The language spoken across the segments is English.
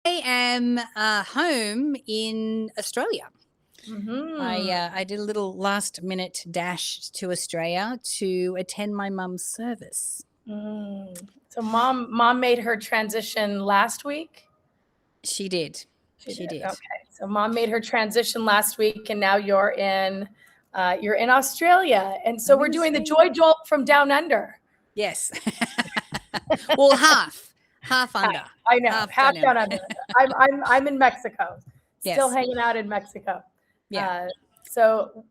am home in Australia. Mm-hmm. I did a little last minute dash to Australia to attend my mum's service. So mom made her transition last week. She did. She She did. did. Okay. So mom made her transition last week, and now you're in Australia, and so I'm we're in doing the Australia. Joy Jolt from down under. Yes. Well, half Hi. under, I know, half half down down under. under. I'm in Mexico, still Yes. hanging out in Mexico. Yeah. So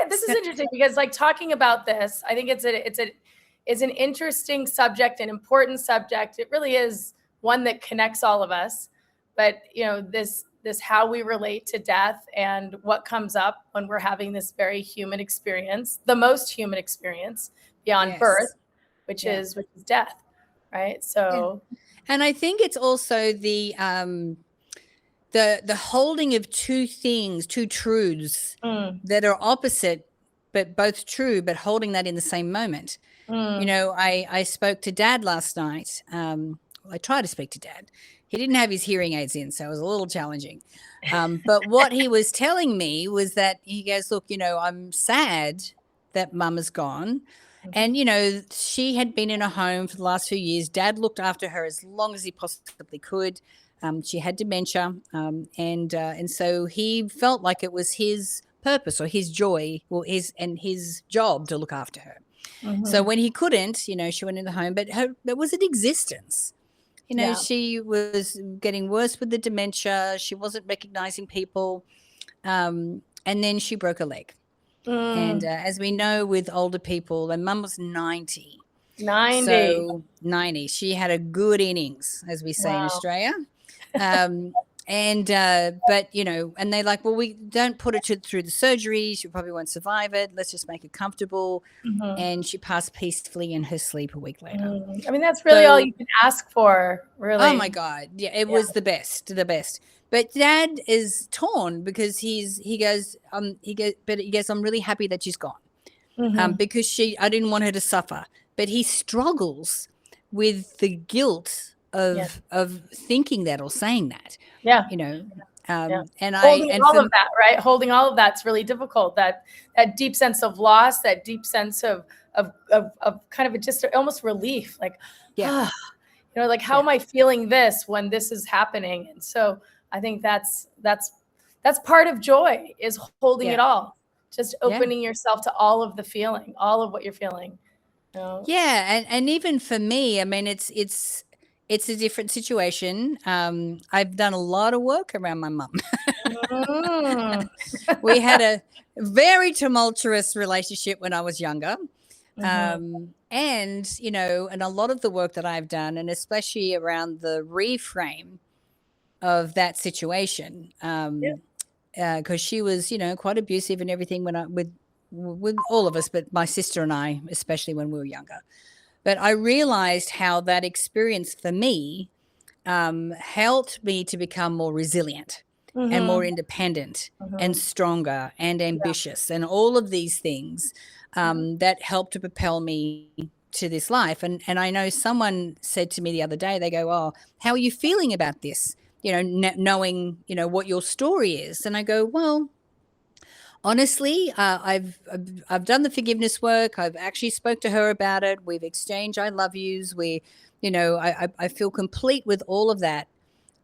this is So, interesting because like talking about this, I think it's an interesting subject, an important subject. It really is one that connects all of us. But this how we relate to death and what comes up when we're having this very human experience, the most human experience beyond birth, yes. which Yeah. is death, right? Yeah. So And I think it's also the holding of two things, two truths mm, that are opposite but both true, but holding that in the same moment. mm, I spoke to Dad last night. I tried to speak to Dad. He didn't have his hearing aids in, so it was a little challenging. But what he was telling me was that he goes, look, I'm sad that Mum is gone. And, she had been in a home for the last few years. Dad looked after her as long as he possibly could. She had dementia. And so he felt like it was his purpose or his joy or his job to look after her. So mhm. when he couldn't, she went in the home, but there was an existence. Yeah. She was getting worse with the dementia. She wasn't recognizing people. And then she broke a leg. And Mm, as we know with older people, and Mum was 90. 90. So 90. She had a good innings, as we say in Wow. Australia. Um, but and they're like, well, we don't put it through the surgery. She probably won't survive it. Let's just make it comfortable. Mhm. And she passed peacefully in her sleep a week later. I mean, that's really all So, you can ask for, oh my really. God. Yeah, it Yeah. was the best. But Dad is torn because but he goes, I'm really happy that she's gone. Mhm. Because I didn't want her to suffer. But he struggles with the guilt Yeah. of thinking that or saying that, Yeah. you know. Yeah. And Holding all for of that, right? Holding all of that's really difficult. That deep sense of loss, that deep sense of kind of just almost relief, like, yeah, ah, like how yeah, am I feeling this when this is happening? And so I think that's part of joy is holding yeah, it all, just yeah. opening yourself to all of the feeling, all of what you're feeling. You know? Yeah, and even for me, I mean, it's a different situation. I've done a lot of work around my mum. Mm. We had a very tumultuous relationship when I was younger. Mhm. And a lot of the work that I've done, and especially around the reframe of that situation, Yeah. because she was, quite abusive and everything when with all of us, but my sister and I, especially when we were younger. But I realized how that experience for me helped me to become more resilient and more Mhm. independent and Mhm. stronger and Yeah. ambitious and all of these things Yeah. that helped to propel me to this life. And I know someone said to me the other day, they go, oh, how are you feeling about this? Knowing, what your story is. And I go, well, honestly, I've done the forgiveness work. I've actually spoke to her about it. We've exchanged I love yous. I feel complete with all of that.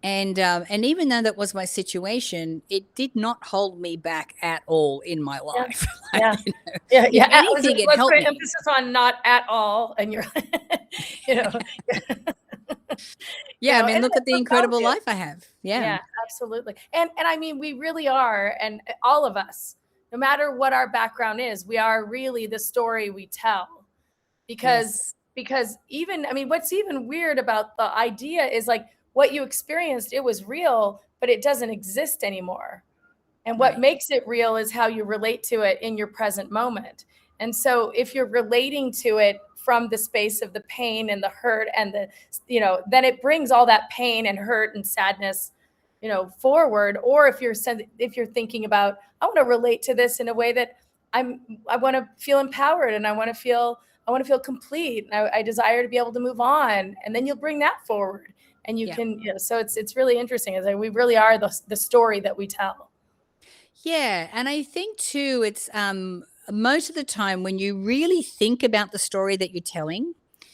And even though that was my situation, it did not hold me back at all in my Yeah. life. Yeah. Like, Yeah. if Yeah. anything, it Let's helped put me. emphasis on not at all. And you're, you know, Yeah, I mean, and look at it's the incredible profound. life I have. Yeah. Yeah, absolutely. And I mean, we really are, and all of us, no matter what our background is, we are really the story we tell. Because Yes. because even I mean, what's even weird about the idea is like what you experienced, it was real, but it doesn't exist anymore. And what Right. makes it real is how you relate to it in your present moment. And so if you're relating to it from the space of the pain and the hurt and then it brings all that pain and hurt and sadness, forward. Or if you're thinking about, I want to relate to this in a way that I want to feel empowered and I want to feel complete. And I desire to be able to move on. And then you'll bring that forward. and you Yeah. can, so it's really interesting. It's like we really are the story that we tell. Yeah, and I think too, it's most of the time when you really think about the story that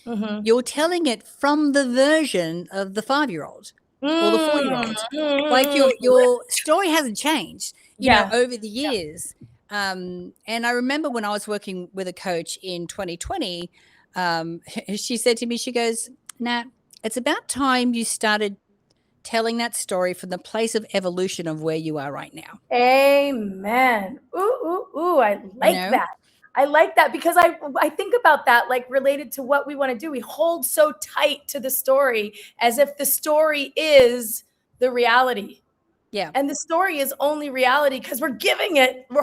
Mm-hmm. you're telling it from the version of the 5-year-old or the 4-year-old. Like your story hasn't changed, Yeah. over the years. And I remember when I was working with a coach in 2020, she said to me, she goes, Nat, it's about time you started telling that story from the place of evolution of where you are right now. Amen. Ooh, I like that. I like that because I think about that like related to what we want to do. We hold so tight to the story as if the story is the reality. Yeah. And the story is only reality because we're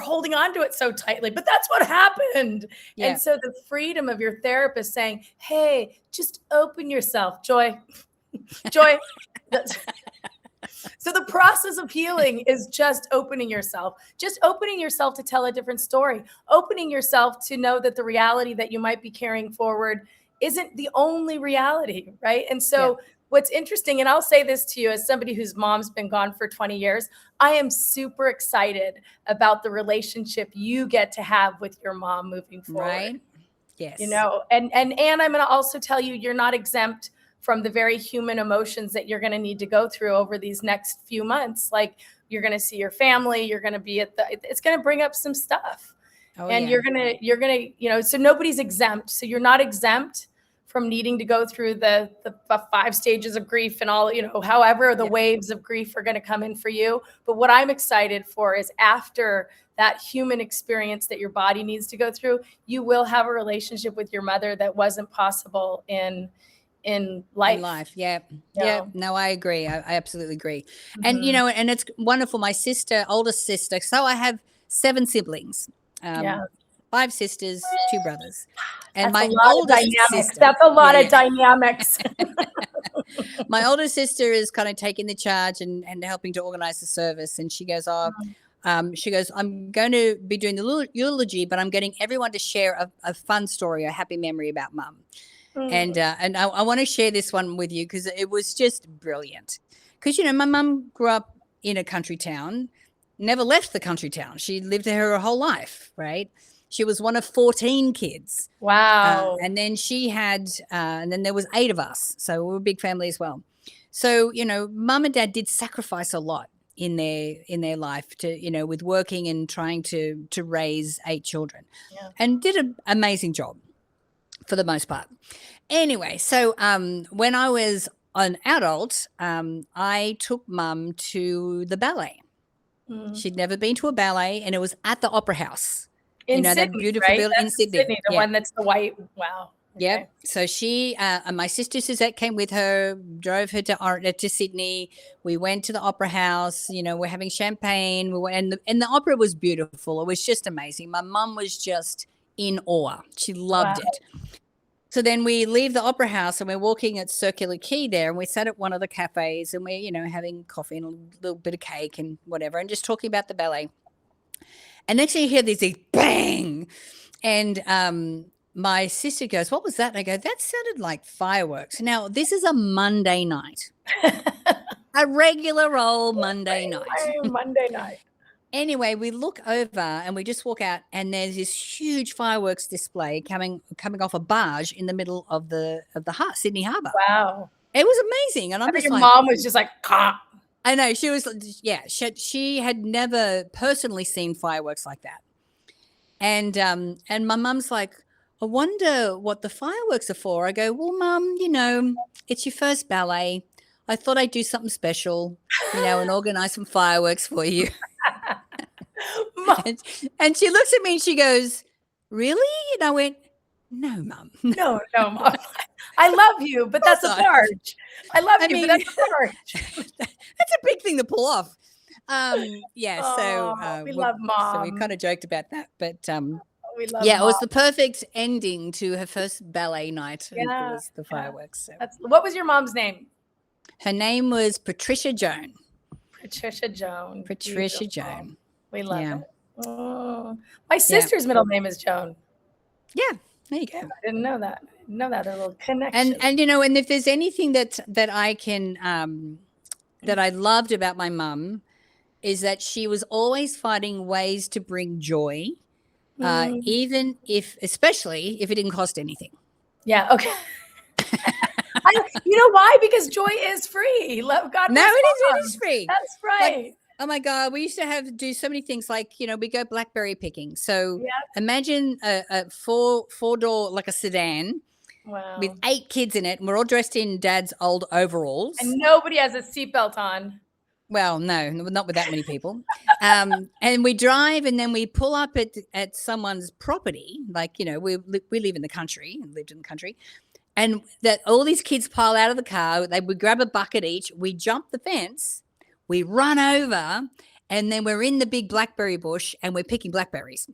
holding on to it so tightly. But that's what happened. Yeah. And so the freedom of your therapist saying, hey, just open yourself, Joy. Joy. So the process of healing is just opening yourself to tell a different story, opening yourself to know that the reality that you might be carrying forward isn't the only reality, right? And so what's interesting, and I'll say this to you as somebody whose mom's been gone for 20 years, I am super excited about the relationship you get to have with your mom moving forward. Right. Yes. And I'm going to also tell you, you're not exempt from the very human emotions that you're going to need to go through over these next few months. Like you're going to see your family, you're going to be it's going to bring up some stuff. And you're going to, so nobody's exempt. So you're not exempt from needing to go through the 5 stages of grief and all, however the waves of grief are going to come in for you. But what I'm excited for is after that human experience that your body needs to go through, you will have a relationship with your mother that wasn't possible in life. Yeah. No, I agree. I absolutely agree. Mm-hmm. And and it's wonderful. My oldest sister, so I have 7 siblings, 5 sisters, 2 brothers, and that's my oldest sister. That's a lot of dynamics. My older sister is kind of taking the charge and helping to organize the service, and she goes, I'm going to be doing the eulogy, but I'm getting everyone to share a fun story, a happy memory about mum. And I want to share this one with you because it was just brilliant. Because, my mum grew up in a country town, never left the country town. She lived there her whole life, right? She was one of 14 kids. Wow. And then she had, and then there was 8 of us. So we were a big family as well. So, mum and dad did sacrifice a lot in their life to, with working and trying to raise 8 children and did an amazing job for the most part. Anyway, so when I was an adult, I took mum to the ballet. She'd never been to a ballet, and it was at the Opera House. In Sydney, that beautiful right? building in Sydney. The one that's the white. Wow. Okay. Yeah. So she and my sister Suzette came with her, drove her to Sydney. We went to the Opera House. We're having champagne. And the opera was beautiful. It was just amazing. My mum was just in awe. She loved it. So then we leave the Opera House and we're walking at Circular Quay there, and we sat at one of the cafes and we're, having coffee and a little bit of cake and whatever, and just talking about the ballet. And next thing you hear this bang, and my sister goes, "What was that?" And I go, "That sounded like fireworks." Now, this is a Monday night, a regular old Monday night. Monday night. Anyway, we look over and we just walk out, and there's this huge fireworks display coming off a barge in the middle of the Sydney Harbour. Wow, it was amazing. And I'm just your mom was just like, "Kah." I know, she was, she had never personally seen fireworks like that. And my mum's like, "I wonder what the fireworks are for." I go, "Well, Mum, it's your first ballet. I thought I'd do something special, and organize some fireworks for you." and she looks at me and she goes, "Really?" And I went, "No, Mum." No, Mom. I love you, but that's a barge. I love you, but that's a barge. That's a big thing to pull off. We love Mom. So we kind of joked about that, but we love Mom. It was the perfect ending to her first ballet night. It was the fireworks. So. What was your mom's name? Her name was Patricia Joan. Patricia Joan. Patricia Joan. We love it. Oh, my sister's middle name is Joan. Yeah, there you go. I didn't know that. Another little connection. And and if there's anything that I can that I loved about my mum is that she was always finding ways to bring joy, even especially if it didn't cost anything. Yeah. Okay. You know why? Because joy is free. God No, bless it is free. That's right. Like, oh my God, we used to do so many things. Like, we go blackberry picking. So Yeah. imagine a four-door, like a sedan with Wow. 8 kids in it. And we're all dressed in Dad's old overalls. And nobody has a seatbelt on. Well, no, not with that many people. And we drive, and then we pull up at someone's property. Like, we live in the country, and lived in the country. And that all these kids pile out of the car. They would grab a bucket each. We jump the fence. We run over, and then we're in the big blackberry bush, and we're picking blackberries.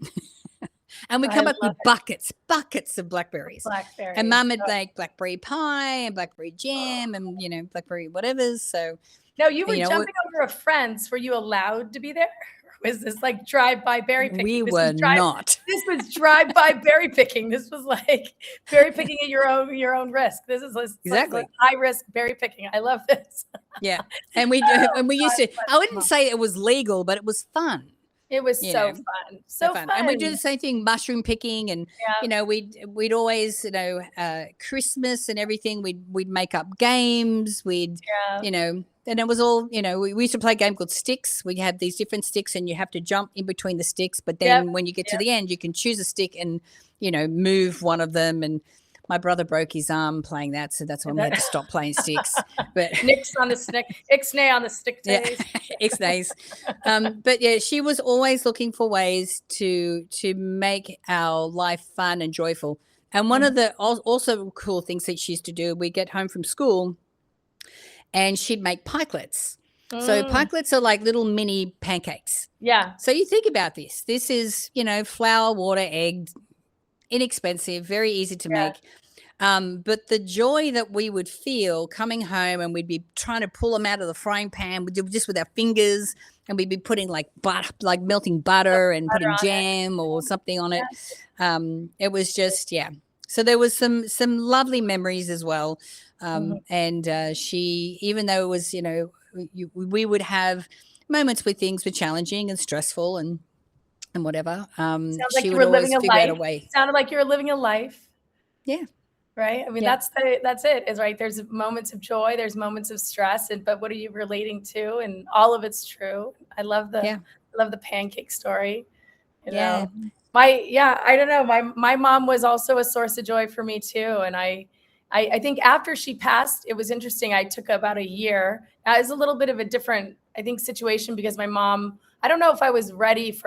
And we come up with buckets of blackberries. And Mum would make blackberry pie and blackberry jam and, blackberry whatevers. So no, you were jumping over a fence. Were you allowed to be there? Or was this like drive-by berry picking? We were not. This was drive-by berry picking. This was like berry picking at your own risk. This is exactly like high-risk berry picking. I love this. Yeah. And we used to, I wouldn't say it was legal, but it was fun. It was so fun. So fun. And we'd do the same thing, mushroom picking, and we'd always, Christmas and everything, we'd make up games, and it was all, we used to play a game called sticks. We have these different sticks, and you have to jump in between the sticks, but then when you get to the end, you can choose a stick and, move one of them. And my brother broke his arm playing that, so that's when we had to stop playing sticks. But Nix on the stick, ixnay on the stick days. Ixnays. But yeah, she was always looking for ways to make our life fun and joyful. And one of the also cool things that she used to do, we get home from school, and she'd make pikelets. So pikelets are like little mini pancakes. Yeah. So you think about this. This is, flour, water, egg, inexpensive, very easy to make. But the joy that we would feel coming home, and we'd be trying to pull them out of the frying pan just with our fingers, and we'd be putting like melting butter and putting jam or something on it. It was just, So there was some lovely memories as well. And she, even though it was, we would have moments where things were challenging and stressful and whatever. Sounds like she you would were living always a figure out life. a way. Sounded like you were living a life. Yeah. Right. I mean, that's it, is right. There's moments of joy, there's moments of stress, but what are you relating to? And all of it's true. I love the pancake story. You know, I don't know. My mom was also a source of joy for me too. And I think after she passed, it was interesting. I took about a year. It was a little bit of a different, I think, situation, because my mom, I don't know if I was ready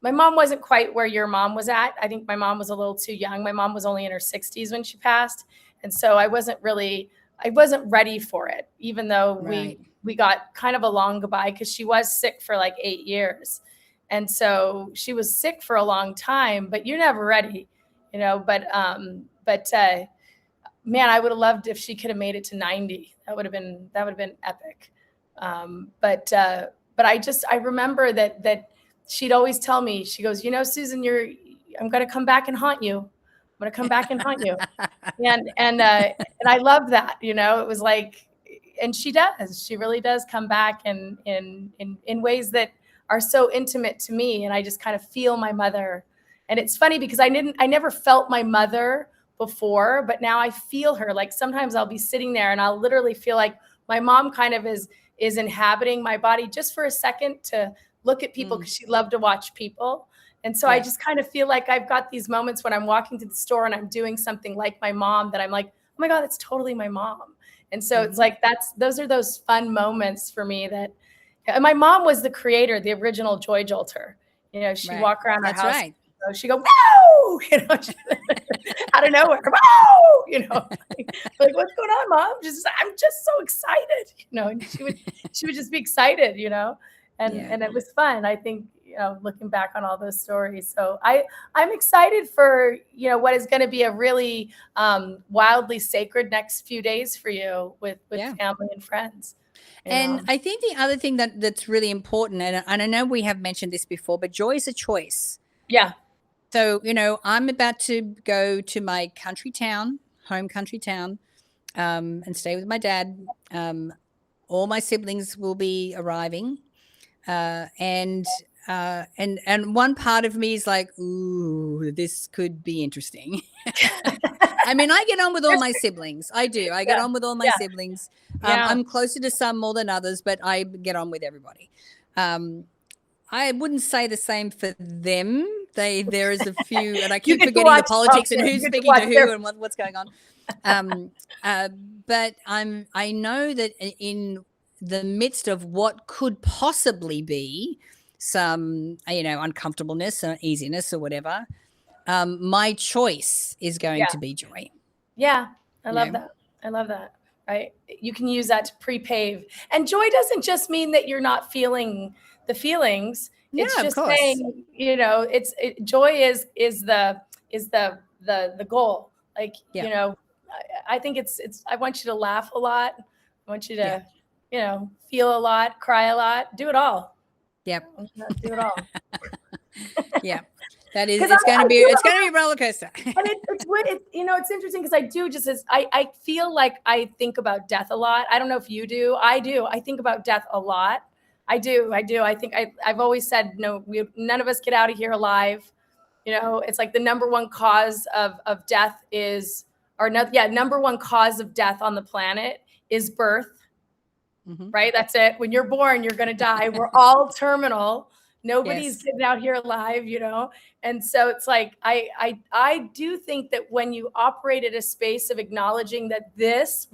my mom wasn't quite where your mom was at. I think my mom was a little too young. My mom was only in her 60s when she passed. And so I wasn't ready for it, even though we got kind of a long goodbye, because she was sick for like 8 years. And so she was sick for a long time, but you're never ready, but man, I would have loved if she could have made it to 90. That would have been epic. But I remember that she'd always tell me, she goes, Susan, I'm going to come back and haunt you. I'm going to come back and haunt you. And I love that, it was like, and she really does come back in ways that are so intimate to me. And I just kind of feel my mother. And it's funny because I never felt my mother before, but now I feel her. Like sometimes I'll be sitting there and I'll literally feel like my mom kind of is inhabiting my body just for a second to look at people, because she loved to watch people. And so I just kind of feel like I've got these moments when I'm walking to the store and I'm doing something like my mom, that I'm like, oh my God, it's totally my mom. And so it's like, those are those fun moments for me and my mom was the creator, the original Joy Jolter. She'd walk around our house. Right. She'd go, whoa, out of nowhere, whoa, like, what's going on, Mom? I'm just so excited, and she would just be excited, and it was fun. I think, looking back on all those stories. So I'm excited for, what is going to be a really wildly sacred next few days for you with family and friends. And I think the other thing that's really important, and I know we have mentioned this before, but joy is a choice. Yeah. So, I'm about to go to my home country town, and stay with my dad. All my siblings will be arriving. And one part of me is like, ooh, this could be interesting. I mean, I get on with all my siblings. I do. I get on with all my siblings. I'm closer to some more than others, but I get on with everybody. I wouldn't say the same for them. There is a few, and I keep forgetting the politics and who's speaking to who and what's going on. But I know that in the midst of what could possibly be some, uncomfortableness or easiness or whatever, my choice is going to be joy. Yeah, I love that. I love that. Right? You can use that to pre-pave. And joy doesn't just mean that you're not feeling the feelings. It's just saying, joy is the goal. Like, I think it's I want you to laugh a lot. I want you to, feel a lot, cry a lot, do it all. Yep. Do it all. Yeah. That is, it's going to be a roller coaster. And it's interesting because I do I feel like I think about death a lot. I don't know if you do. I do. I think about death a lot. I do. I think I've always said, none of us get out of here alive. It's like the number one cause of death number one cause of death on the planet is birth. Mm-hmm. Right? That's it. When you're born, you're going to die. We're all terminal. Nobody's getting out here alive, And so it's like, I do think that when you operate at a space of acknowledging that this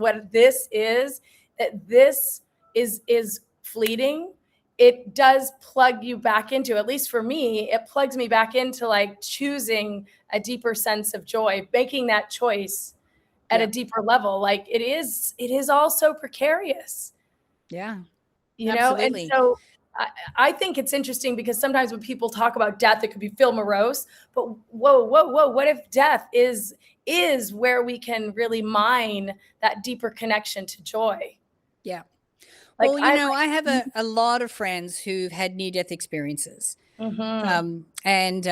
is fleeting, it does plug you back into, at least for me, it plugs me back into like choosing a deeper sense of joy, making that choice at a deeper level. Like it is all so precarious. Yeah. Absolutely. And so I think it's interesting because sometimes when people talk about death, it could feel morose, but whoa. What if death is where we can really mine that deeper connection to joy? Yeah. Well, I have a lot of friends who've had near-death experiences. Mm-hmm. And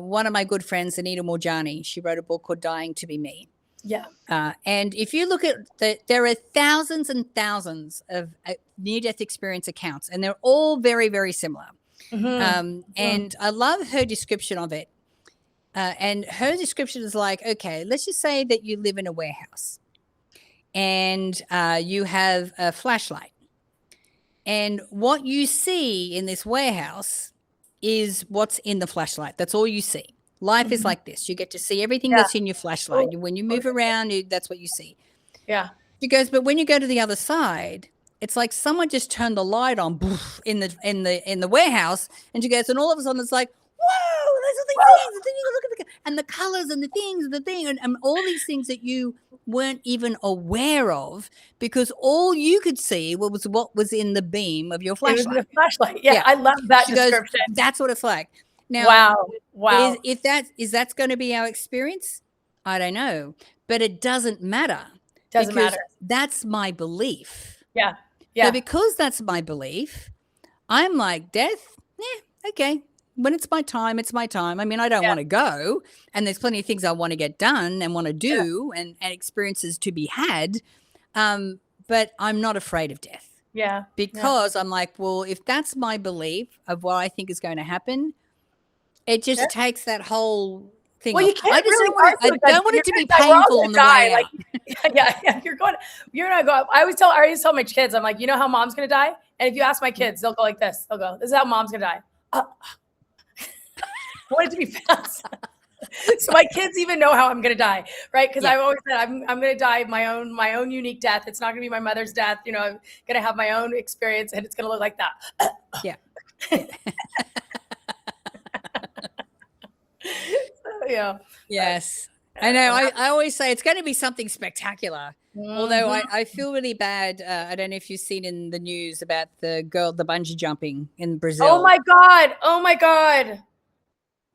one of my good friends, Anita Morjani, she wrote a book called Dying to Be Me. Yeah. And if you look at there are thousands and thousands of near-death experience accounts, and they're all very, very similar. Mm-hmm. And I love her description of it. And her description is like, okay, let's just say that you live in a warehouse and you have a flashlight. And what you see in this warehouse is what's in the flashlight. That's all you see. Life is like this. You get to see everything that's in your flashlight. When you move around, that's what you see. Yeah. She goes, but when you go to the other side, it's like someone just turned the light on in the warehouse, and she goes, and all of a sudden it's like, whoa, there's all these things. And then you look at and the colors and the things and the thing and all these things that you weren't even aware of because all you could see was what was in the beam of your flashlight. It was the flashlight. Yeah, I love that description. Goes, that's what it's like. Now, wow. If that's going to be our experience, I don't know, but it doesn't matter. Doesn't matter. That's my belief. Yeah. So because that's my belief, I'm like, death, okay. When it's my time, it's my time. I mean, I don't want to go, and there's plenty of things I want to get done and want to do and experiences to be had, but I'm not afraid of death. Yeah. Because I'm like, well, if that's my belief of what I think is going to happen, it just takes that whole thing. Well, you can't I don't want it to be painful on the way out. You're not going. I always tell my kids, I'm like, you know how mom's going to die? And if you ask my kids, they'll go like this. They'll go, this is how mom's going to die. I want it to be fast. So my kids even know how I'm going to die, right? Because I've always said I'm going to die my own unique death. It's not going to be my mother's death. I'm going to have my own experience, and it's going to look like that. Yeah. Yes. I know. I always say it's going to be something spectacular. Mm-hmm. Although I feel really bad. I don't know if you've seen in the news about the bungee jumping in Brazil. Oh my God.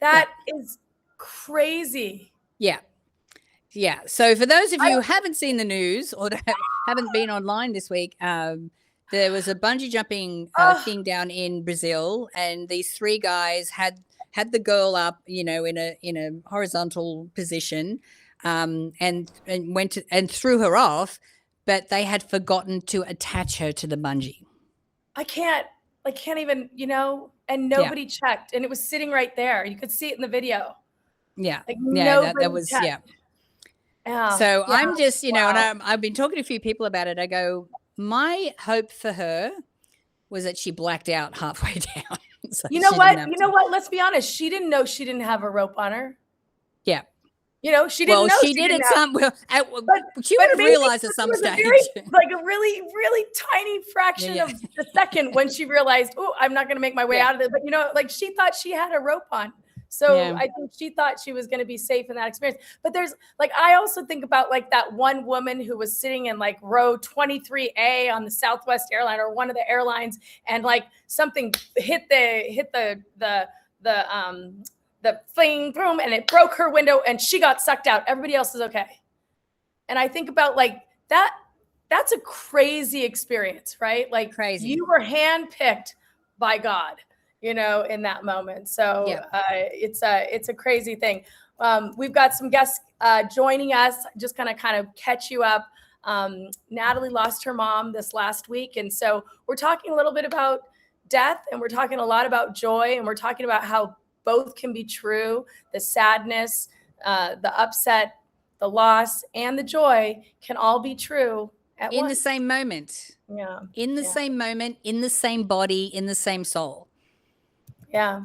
That is crazy. Yeah. Yeah. So for those of you who haven't seen the news or haven't been online this week, there was a bungee jumping thing down in Brazil, and these three guys had had the girl up, in a horizontal position, and threw her off, but they had forgotten to attach her to the bungee. I can't even, and nobody checked, and it was sitting right there. You could see it in the video. Yeah. Like that was, checked. Yeah. So I'm just, and I've been talking to a few people about it. I go, my hope for her was that she blacked out halfway down. So you know what? Let's be honest. She didn't know she didn't have a rope on her. Yeah. She didn't know. She did at some. She would have realized at some stage, like a really, really tiny fraction of the second, when she realized, oh, I'm not going to make my way out of it. But she thought she had a rope on. So I think she thought she was going to be safe in that experience. But there's I also think about that one woman who was sitting in row 23A on the Southwest airline, or one of the airlines, and something hit the fling boom, and it broke her window, and she got sucked out. Everybody else is okay. And I think about that. That's a crazy experience, right? Crazy. You were handpicked by God, in that moment. So it's a crazy thing. We've got some guests joining us. Just kind of catch you up. Natalie lost her mom this last week, and so we're talking a little bit about death, and we're talking a lot about joy, and we're talking about how both can be true. The sadness, the upset, the loss, and the joy can all be true at once. In the same moment. Yeah. In the same moment, in the same body, in the same soul. Yeah.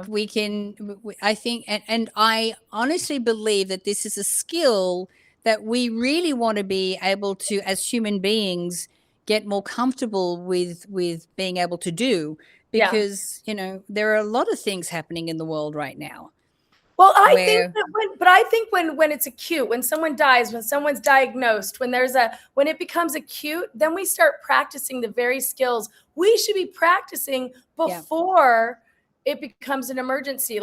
We can, I think, and I honestly believe that this is a skill that we really want to be able to, as human beings, get more comfortable with being able to do, because there are a lot of things happening in the world right now. Well, I think when it's acute, when someone dies, when someone's diagnosed, when it becomes acute, then we start practicing the very skills we should be practicing before it becomes an emergency.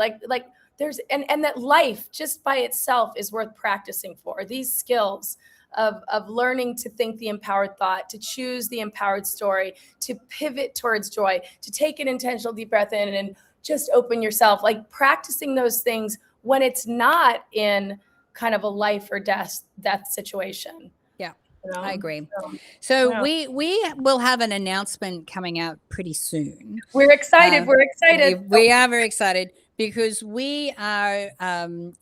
There's and that life just by itself is worth practicing for. These skills of learning to think the empowered thought, to choose the empowered story, to pivot towards joy, to take an intentional deep breath in and just open yourself, practicing those things when it's not in kind of a life or death situation. Yeah, I agree. So we will have an announcement coming out pretty soon. We're excited. We are very excited, because we are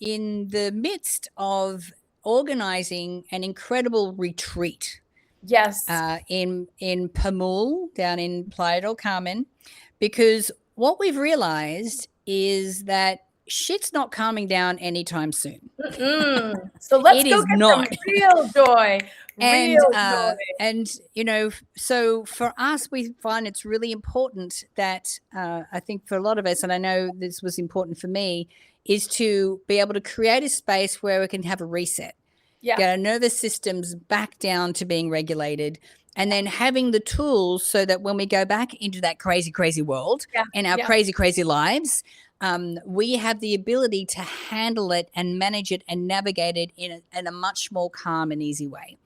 in the midst of organizing an incredible retreat. Yes. In Pamul, down in Playa del Carmen, because what we've realized is that shit's not calming down anytime soon. So let's go get some real joy. And so for us, we find it's really important that I think for a lot of us, and I know this was important for me, is to be able to create a space where we can have a reset. Get our nervous systems back down to being regulated, and then having the tools so that when we go back into that crazy, crazy world and our crazy, crazy lives, we have the ability to handle it and manage it and navigate it in a much more calm and easy way.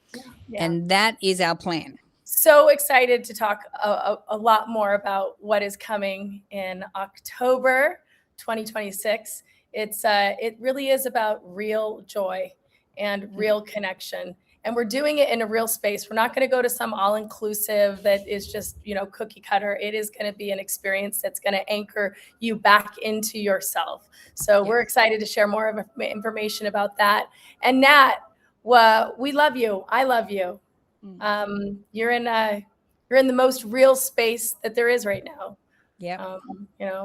And that is our plan. So excited to talk a lot more about what is coming in October 2026. It really is about real joy and real connection. And we're doing it in a real space. We're not going to go to some all-inclusive that is just, cookie cutter. It is going to be an experience that's going to anchor you back into yourself. So we're excited to share more information about that. And Nat, we love you. I love you. You're in the most real space that there is right now.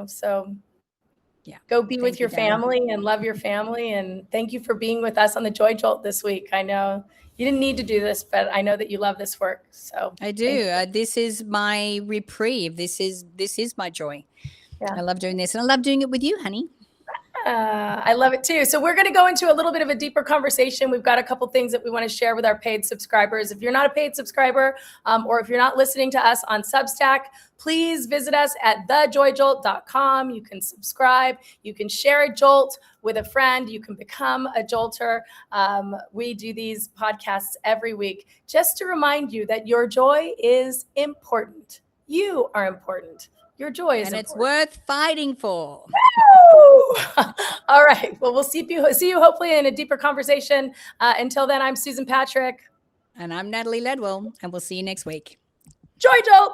So go be with your family and love your family. And thank you for being with us on the Joy Jolt this week. I know you didn't need to do this, but I know that you love this work. So I do. This is my reprieve. This is my joy. I love doing this, and I love doing it with you, honey. I love it too. So we're going to go into a little bit of a deeper conversation. We've got a couple things that we want to share with our paid subscribers. If you're not a paid subscriber, or if you're not listening to us on Substack, please visit us at thejoyjolt.com. You can subscribe. You can share a jolt with a friend. You can become a jolter. We do these podcasts every week just to remind you that your joy is important. You are important. Your joy is and it's important. worth fighting for. All right. Well, we'll see you hopefully in a deeper conversation. Until then, I'm Susan Patrick. And I'm Natalie Ledwell, and we'll see you next week. Joy Jolt!